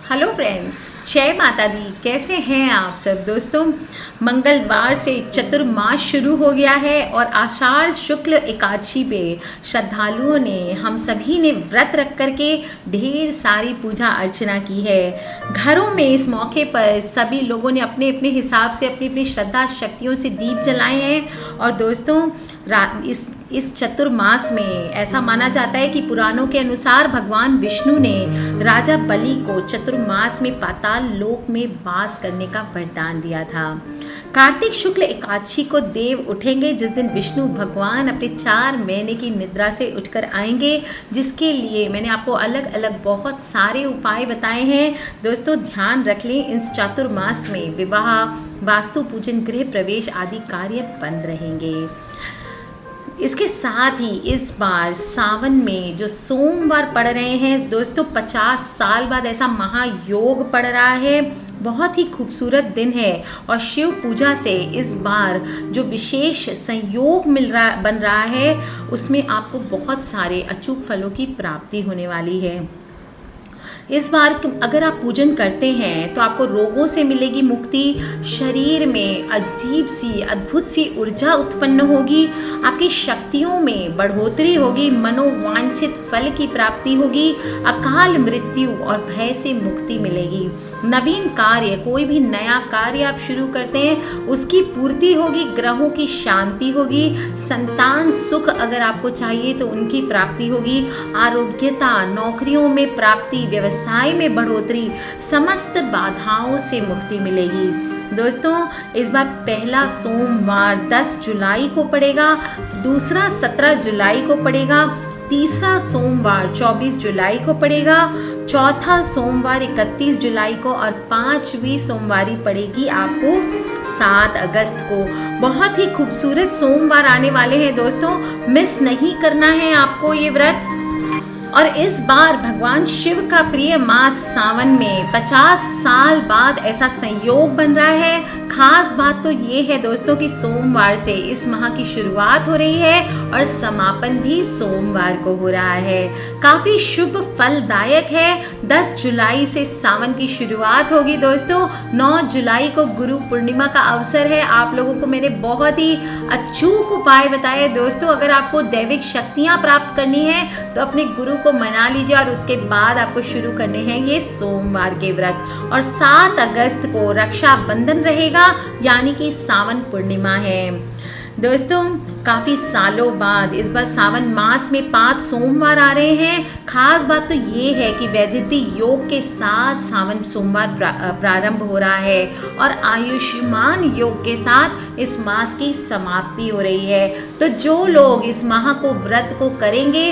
Hello friends, जय माता दी। कैसे हैं आप सब दोस्तों। मंगलवार से चतुर्मास शुरू हो गया है और आषाढ़ शुक्ल एकादशी पे श्रद्धालुओं ने, हम सभी ने व्रत रख करके ढेर सारी पूजा अर्चना की है। घरों में इस मौके पर सभी लोगों ने अपने अपने हिसाब से अपनी अपनी श्रद्धा शक्तियों से दीप जलाए हैं। और दोस्तों, इस चतुर्मास में ऐसा माना जाता है कि पुराणों के अनुसार भगवान विष्णु ने राजा बलि को चतुर्मास में पाताल लोक में वास करने का वरदान दिया था। कार्तिक शुक्ल एकादशी को देव उठेंगे, जिस दिन विष्णु भगवान अपने 4 महीने की निद्रा से उठकर आएंगे, जिसके लिए मैंने आपको अलग अलग बहुत सारे उपाय बताए हैं। दोस्तों, ध्यान रख लें, इस चातुर्मास में विवाह, वास्तु पूजन, गृह प्रवेश आदि कार्य बंद रहेंगे। इसके साथ ही इस बार सावन में जो सोमवार पड़ रहे हैं दोस्तों, 50 साल बाद ऐसा महायोग पड़ रहा है। बहुत ही खूबसूरत दिन है और शिव पूजा से इस बार जो विशेष संयोग बन रहा है, उसमें आपको बहुत सारे अचूक फलों की प्राप्ति होने वाली है। इस बार अगर आप पूजन करते हैं तो आपको रोगों से मिलेगी मुक्ति, शरीर में अजीब सी अद्भुत सी ऊर्जा उत्पन्न होगी, आपकी शक्तियों में बढ़ोतरी होगी, मनोवांछित फल की प्राप्ति होगी, अकाल मृत्यु और भय से मुक्ति मिलेगी। नवीन कार्य, कोई भी नया कार्य आप शुरू करते हैं उसकी पूर्ति होगी, ग्रहों की शांति होगी, संतान सुख अगर आपको चाहिए तो उनकी प्राप्ति होगी, आरोग्यता, नौकरियों में प्राप्ति, व्यवसाय में बढ़ोतरी, समस्त बाधाओं से मुक्ति मिलेगी। दोस्तों, इस बार पहला सोमवार 10 जुलाई को पड़ेगा, दूसरा 17 जुलाई को पड़ेगा, तीसरा सोमवार 24 जुलाई को पड़ेगा, चौथा सोमवार 31 जुलाई को और 5वीं सोमवारी पड़ेगी आपको 7 अगस्त को। बहुत ही खूबसूरत सोमवार आने वाले हैं दोस्तों, मिस नहीं करना है आपको ये व्रत। और इस बार भगवान शिव का प्रिय मास सावन में 50 साल बाद ऐसा संयोग बन रहा है। खास बात तो ये है दोस्तों कि सोमवार से इस माह की शुरुआत हो रही है और समापन भी सोमवार को हो रहा है। काफ़ी शुभ फलदायक है। 10 जुलाई से सावन की शुरुआत होगी दोस्तों। 9 जुलाई को गुरु पूर्णिमा का अवसर है। आप लोगों को मैंने बहुत ही अचूक उपाय बताए दोस्तों। अगर आपको दैविक शक्तियाँ प्राप्त करनी है तो अपने गुरु को मना लीजिए और उसके बाद आपको शुरू करने हैं ये सोमवार के व्रत। और 7 अगस्त को रक्षाबंधन रहेगा, यानी कि सावन पूर्णिमा है। दोस्तों, काफ़ी सालों बाद इस बार सावन मास में 5 सोमवार आ रहे हैं। खास बात तो ये है कि वैदिति योग के साथ सावन सोमवार प्रारंभ हो रहा है और आयुष्मान योग के साथ इस मास की समाप्ति हो रही है। तो जो लोग इस माह को व्रत को करेंगे,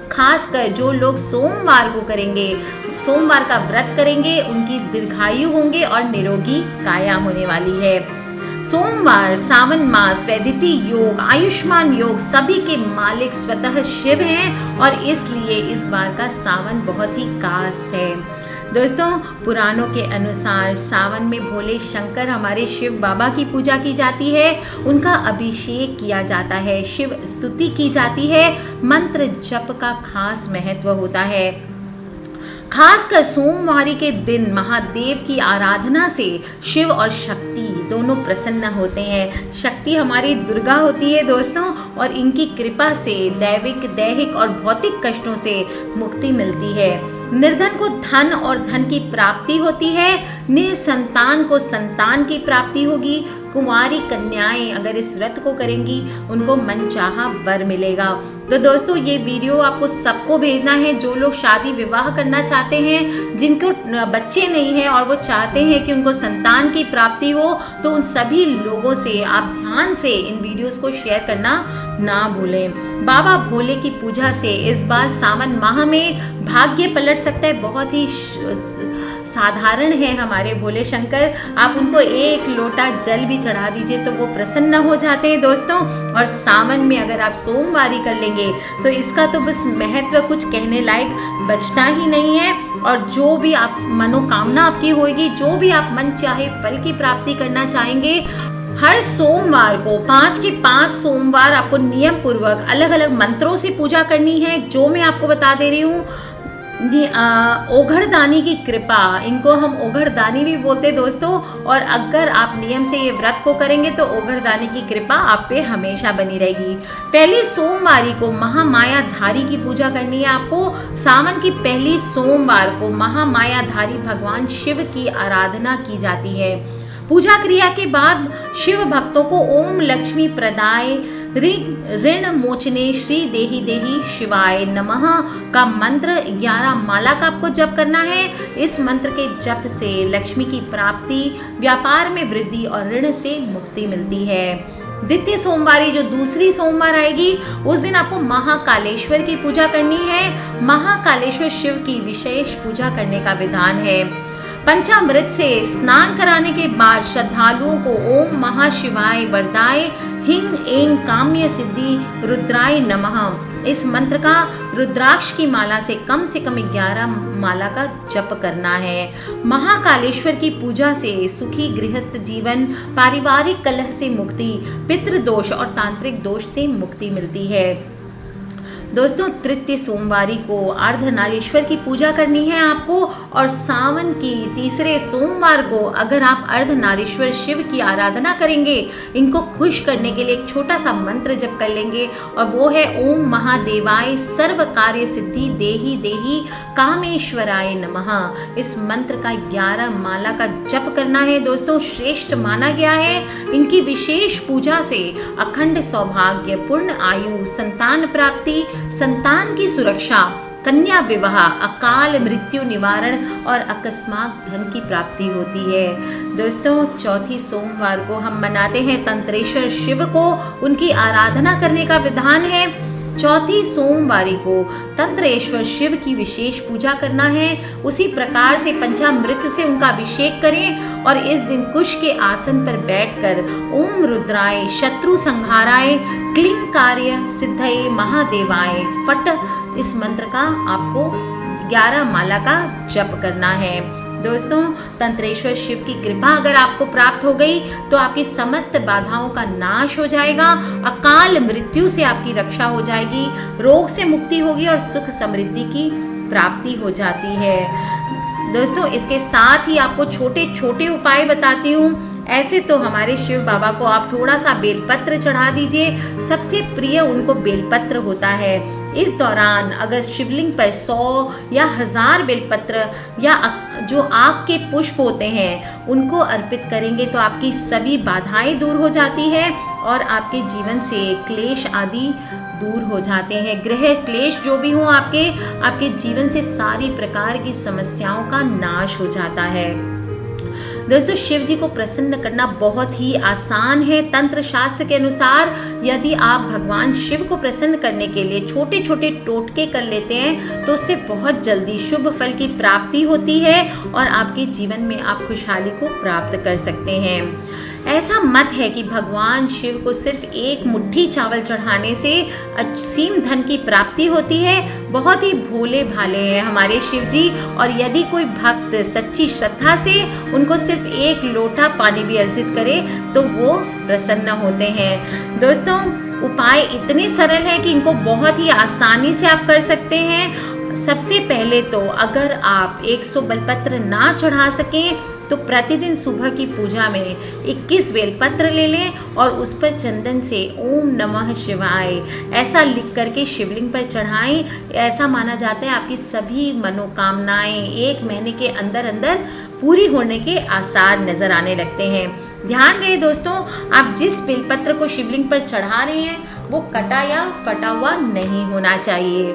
खासकर जो लोग सोमवार को करेंगे, सोमवार का व्रत करेंगे, उनकी दीर्घायु होंगे और निरोगी काया होने वाली है। सोमवार, सावन मास, वैदिति योग, आयुष्मान योग सभी के मालिक स्वतः शिव हैं और इसलिए इस बार का सावन बहुत ही खास है। दोस्तों, पुराणों के अनुसार सावन में भोले शंकर हमारे शिव बाबा की पूजा की जाती है, उनका अभिषेक किया जाता है, शिव स्तुति की जाती है, मंत्र जप का खास महत्व होता है। खासकर सोमवारी के दिन महादेव की आराधना से शिव और शक्ति दोनों प्रसन्न होते हैं। शक्ति हमारी दुर्गा होती है दोस्तों, और इनकी कृपा से दैहिक और भौतिक कष्टों से मुक्ति मिलती है। निर्धन को धन और धन की प्राप्ति होती है, निसंतान को संतान की प्राप्ति होगी, कुंवारी कन्याएं अगर इस व्रत को करेंगी उनको मनचाहा वर मिलेगा। तो दोस्तों, ये वीडियो आपको सबको भेजना है। जो लोग शादी विवाह करना चाहते हैं, जिनको बच्चे नहीं हैं और वो चाहते हैं कि उनको संतान की प्राप्ति हो, तो उन सभी लोगों से आप ध्यान से इन वीडियोस को शेयर करना ना भूलें। बाबा भोले की पूजा से इस बार सावन माह में भाग्य पलट सकता है। बहुत ही साधारण है हमारे भोले शंकर। आप उनको 1 लोटा जल भी चढ़ा दीजिए तो वो प्रसन्न हो जाते हैं दोस्तों। और सावन में अगर आप सोमवारी कर लेंगे तो इसका तो बस महत्व कुछ कहने लायक बचता ही नहीं है। और जो भी आप मनोकामना आपकी होगी, जो भी आप मन चाहे फल की प्राप्ति करना चाहेंगे, हर सोमवार को 5 के 5 सोमवार आपको नियम पूर्वक अलग अलग मंत्रों से पूजा करनी है, जो मैं आपको बता दे रही हूँ। ओघड़दानी की कृपा, इनको हम ओघड़दानी भी बोलते हैं दोस्तों। और अगर आप नियम से ये व्रत को करेंगे तो ओघड़दानी की कृपा आप पे हमेशा बनी रहेगी। पहली सोमवारी को महामायाधारी की पूजा करनी है आपको। सावन की पहली सोमवार को महामायाधारी भगवान शिव की आराधना की जाती है। पूजा क्रिया के बाद शिव भक्तों को ओम लक्ष्मी प्रदाय ऋण मोचने श्री देही देही शिवाय नमः का मंत्र 11 माला का आपको जप करना है। इस मंत्र के जप से लक्ष्मी की प्राप्ति, व्यापार में वृद्धि और ऋण से मुक्ति मिलती है। द्वितीय सोमवारी जो दूसरी सोमवार आएगी, उस दिन आपको महाकालेश्वर की पूजा करनी है। महाकालेश्वर शिव की विशेष पूजा करने का विधान है। पंचामृत से स्नान कराने के बाद श्रद्धालुओं को ओम महाशिवाय वरदाय हिंग एंग काम्य सिद्धि रुद्राय नमः इस मंत्र का रुद्राक्ष की माला से कम 11 माला का जप करना है। महाकालेश्वर की पूजा से सुखी गृहस्थ जीवन, पारिवारिक कलह से मुक्ति, पितृदोष और तांत्रिक दोष से मुक्ति मिलती है। दोस्तों, तृतीय सोमवारी को अर्धनारीश्वर की पूजा करनी है आपको। और सावन की तीसरे सोमवार को अगर आप अर्धनारीश्वर शिव की आराधना करेंगे, इनको खुश करने के लिए एक छोटा सा मंत्र जप कर लेंगे, और वो है ओम महादेवाय सर्व कार्य सिद्धि देही देही कामेश्वराय नमः। इस मंत्र का 11 माला का जप करना है दोस्तों। श्रेष्ठ माना गया है। इनकी विशेष पूजा से अखंड सौभाग्य, पूर्ण आयु, संतान प्राप्ति, संतान की सुरक्षा, कन्या विवाह, अकाल मृत्यु निवारण और अकस्मात धन की प्राप्ति होती है। दोस्तों, चौथी सोमवार को हम मनाते हैं तंत्रेश्वर शिव को। उनकी आराधना करने का विधान है। चौथी सोमवारी को तंत्रेश्वर शिव की विशेष पूजा करना है। उसी प्रकार से पंचामृत से उनका अभिषेक करें और इस दिन कुश के आसन पर बैठकर ओम रुद्राय शत्रु संहाराय क्लीं कार्य सिद्धये महादेवाय फट इस मंत्र का आपको 11 माला का जप करना है। दोस्तों, तंत्रेश्वर शिव की कृपा अगर आपको प्राप्त हो गई तो आपकी समस्त बाधाओं का नाश हो जाएगा, अकाल मृत्यु से आपकी रक्षा हो जाएगी, रोग से मुक्ति होगी और सुख समृद्धि की प्राप्ति हो जाती है। दोस्तों, इसके साथ ही आपको छोटे छोटे उपाय बताती हूँ। ऐसे तो हमारे शिव बाबा को आप थोड़ा सा बेलपत्र चढ़ा दीजिए, सबसे प्रिय उनको बेलपत्र होता है। इस दौरान अगर शिवलिंग पर 100 या 1000 बेलपत्र या जो आग के पुष्प होते हैं उनको अर्पित करेंगे तो आपकी सभी बाधाएं दूर हो जाती है और आपके जीवन से क्लेश आदि दूर हो जाते हैं। ग्रह क्लेश जो भी हो आपके जीवन से सारी प्रकार की समस्याओं का नाश हो जाता है। दोस्तों, शिव जी को प्रसन्न करना बहुत ही आसान है। तंत्र शास्त्र के अनुसार यदि आप भगवान शिव को प्रसन्न करने के लिए छोटे छोटे टोटके कर लेते हैं तो उससे बहुत जल्दी शुभ फल की प्राप्ति होती है और आपके जीवन में आप खुशहाली को प्राप्त कर सकते हैं। ऐसा मत है कि भगवान शिव को सिर्फ एक मुट्ठी चावल चढ़ाने से असीम धन की प्राप्ति होती है। बहुत ही भोले भाले हैं हमारे शिव जी, और यदि कोई भक्त सच्ची श्रद्धा से उनको सिर्फ एक लोटा पानी भी अर्जित करे तो वो प्रसन्न होते हैं। दोस्तों, उपाय इतने सरल हैं कि इनको बहुत ही आसानी से आप कर सकते हैं। सबसे पहले तो अगर आप 100 बेलपत्र ना चढ़ा सकें तो प्रतिदिन सुबह की पूजा में 21 बेलपत्र ले लें और उस पर चंदन से ओम नमः शिवाय ऐसा लिख करके शिवलिंग पर चढ़ाएं। ऐसा माना जाता है आपकी सभी मनोकामनाएं 1 महीने के अंदर अंदर पूरी होने के आसार नजर आने लगते हैं। ध्यान रहे दोस्तों, आप जिस बेलपत्र को शिवलिंग पर चढ़ा रहे हैं वो कटा या फटा हुआ नहीं होना चाहिए।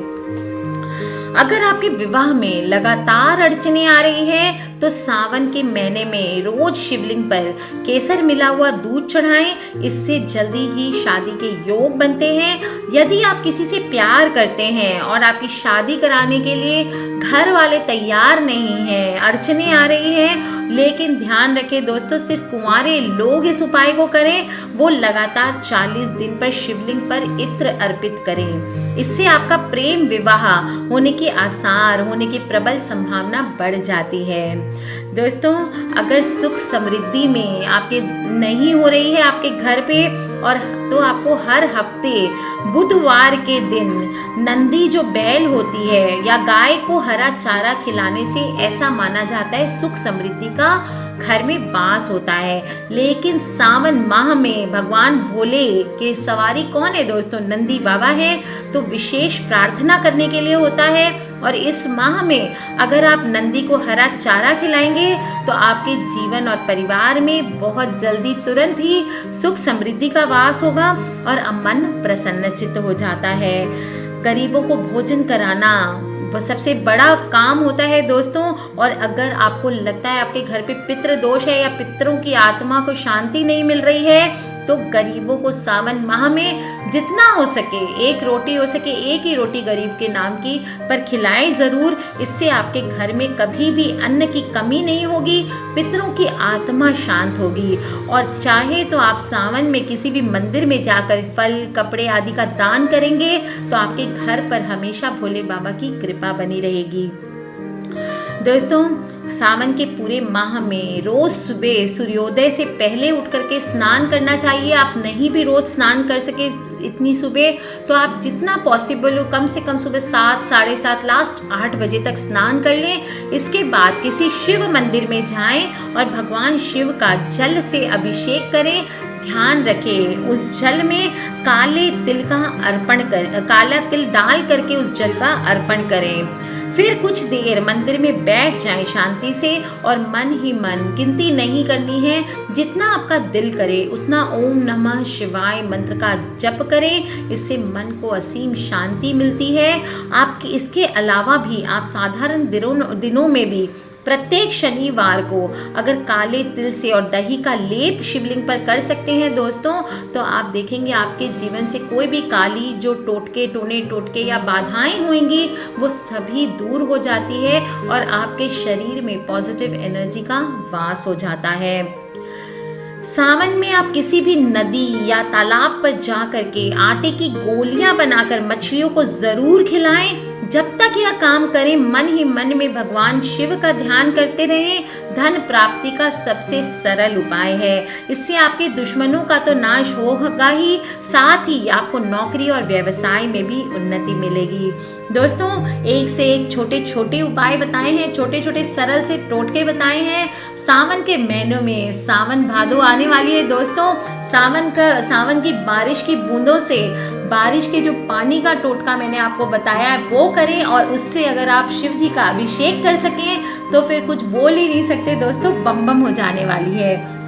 अगर आपके विवाह में लगातार अड़चने आ रही है तो सावन के महीने में रोज शिवलिंग पर केसर मिला हुआ दूध चढ़ाएं। इससे जल्दी ही शादी के योग बनते हैं। यदि आप किसी से प्यार करते हैं और आपकी शादी कराने के लिए घर वाले तैयार नहीं हैं, अड़चने आ रही हैं, लेकिन ध्यान रखें दोस्तों, सिर्फ कुंवारे लोग इस उपाय को करें। वो लगातार 40 दिन पर शिवलिंग पर इत्र अर्पित करें। इससे आपका प्रेम विवाह होने के आसार होने की प्रबल संभावना बढ़ जाती है। दोस्तों, अगर सुख समृद्धि में आपके नहीं हो रही है आपके घर पे, और तो आपको हर हफ्ते बुधवार के दिन नंदी जो बैल होती है या गाय को हरा चारा खिलाने से ऐसा माना जाता है सुख समृद्धि का घर में वास होता है। लेकिन सावन माह में भगवान भोले के सवारी कौन है दोस्तों? नंदी बाबा है। तो विशेष प्रार्थना करने के लिए होता है। और इस माह में अगर आप नंदी को हरा चारा खिलाएंगे तो आपके जीवन और परिवार में बहुत जल्दी तुरंत ही सुख समृद्धि का वास होगा और मन प्रसन्नचित्त हो जाता है। गरीबों को भोजन कराना सबसे बड़ा काम होता है दोस्तों। और अगर आपको लगता है आपके घर पे पितृ दोष है या पितरों की आत्मा को शांति नहीं मिल रही है, तो गरीबों को सावन माह में जितना हो सके, एक रोटी हो सके, एक ही रोटी गरीब के नाम की पर खिलाएं ज़रूर। इससे आपके घर में कभी भी अन्न की कमी नहीं होगी, पितरों की आत्मा शांत होगी। और चाहे तो आप सावन में किसी भी मंदिर में जाकर फल, कपड़े आदि का दान करेंगे तो आपके घर पर हमेशा भोले बाबा की कृपा बनी रहेगी। दोस्तों, सावन के पूरे माह में रोज सुबह सूर्योदय से पहले उठ करके स्नान करना चाहिए। आप नहीं भी रोज स्नान कर सके इतनी सुबह, तो आप जितना पॉसिबल हो कम से कम सुबह 7, साढ़े 7, लास्ट 8 बजे तक स्नान कर लें। इसके बाद किसी शिव मंदिर में जाएं और भगवान शिव का जल से अभिषेक करें। ध्यान रखें उस जल में काले तिल का अर्पण कर, काला तिल डाल करके उस जल का अर्पण करें। फिर कुछ देर मंदिर में बैठ जाएं शांति से और मन ही मन, गिनती नहीं करनी है, जितना आपका दिल करे उतना ओम नमः शिवाय मंत्र का जप करें। इससे मन को असीम शांति मिलती है। आपके इसके अलावा भी आप साधारण दिनों में भी प्रत्येक शनिवार को अगर काले तिल से और दही का लेप शिवलिंग पर कर सकते हैं दोस्तों, तो आप देखेंगे आपके जीवन से कोई भी काली जो टोटके या बाधाएं होंगी वो सभी दूर हो जाती है और आपके शरीर में पॉजिटिव एनर्जी का वास हो जाता है। सावन में आप किसी भी नदी या तालाब पर जा करके आटे की गोलियां बनाकर मछलियों को जरूर खिलाएं। जब तक यह काम करें मन ही मन में भगवान शिव का ध्यान करते रहें। धन प्राप्ति का सबसे सरल उपाय है। इससे आपके दुश्मनों का तो नाश होगा ही, साथ ही आपको नौकरी और व्यवसाय में भी उन्नति मिलेगी। दोस्तों, एक से एक छोटे छोटे उपाय बताए हैं, छोटे छोटे सरल से टोटके बताए हैं। सावन के महीनों में सावन भादो आने वाली है दोस्तों। सावन की बारिश की बूंदों से बारिश के जो पानी का टोटका मैंने आपको बताया है वो करें, और उससे अगर आप शिव जी का अभिषेक कर सकें तो फिर कुछ बोल ही नहीं सकते दोस्तों, बम बम हो जाने वाली है।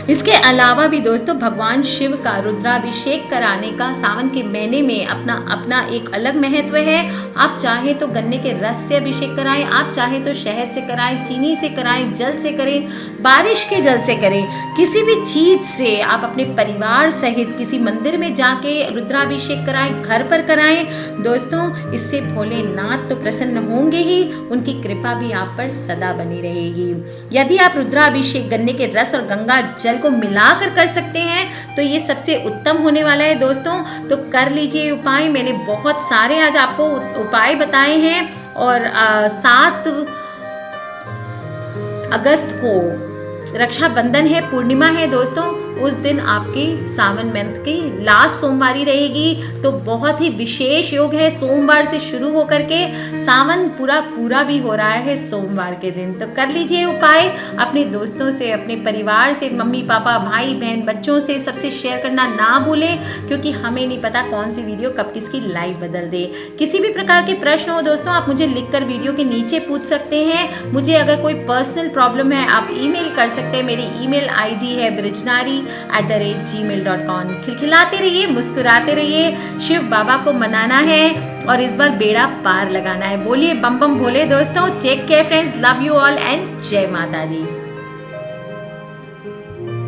इसके अलावा भी दोस्तों भगवान शिव का रुद्राभिषेक कराने का सावन के महीने में अपना एक अलग महत्व है। आप चाहे तो गन्ने के रस से अभिषेक कराएं, आप चाहे तो शहद से कराएं, चीनी से कराएं, जल से करें, बारिश के जल से करें, किसी भी चीज से आप अपने परिवार सहित किसी मंदिर में जाके रुद्राभिषेक कराएं, घर पर कराएं। दोस्तों, इससे भोलेनाथ तो प्रसन्न होंगे ही, उनकी कृपा भी आप पर सदा बनी रहेगी। यदि आप रुद्राभिषेक गन्ने के रस और गंगा जल को मिलाकर कर सकते हैं तो ये सबसे उत्तम होने वाला है दोस्तों। तो कर लीजिए उपाय। मैंने बहुत सारे आज आपको उपाय बताए हैं। और 7 अगस्त को रक्षाबंधन है, पूर्णिमा है दोस्तों। उस दिन आपकी सावन मंथ की लास्ट सोमवारी रहेगी, तो बहुत ही विशेष योग है। सोमवार से शुरू होकर के सावन पूरा भी हो रहा है सोमवार के दिन। तो कर लीजिए उपाय। अपने दोस्तों से, अपने परिवार से, मम्मी पापा, भाई बहन, बच्चों से सबसे शेयर करना ना भूलें, क्योंकि हमें नहीं पता कौन सी वीडियो कब किसकी लाइफ बदल दे। किसी भी प्रकार के प्रश्न हो दोस्तों, आप मुझे लिखकर वीडियो के नीचे पूछ सकते हैं। मुझे अगर कोई पर्सनल प्रॉब्लम है आप ईमेल कर सकते हैं। मेरी ईमेल आईडी है brijnari@gmail.com। खिलखिलाते रहिए, मुस्कुराते रहिए। शिव बाबा को मनाना है और इस बार बेड़ा पार लगाना है। बोलिए बम बम भोले दोस्तों। Take care friends, love you all and जय माता दी।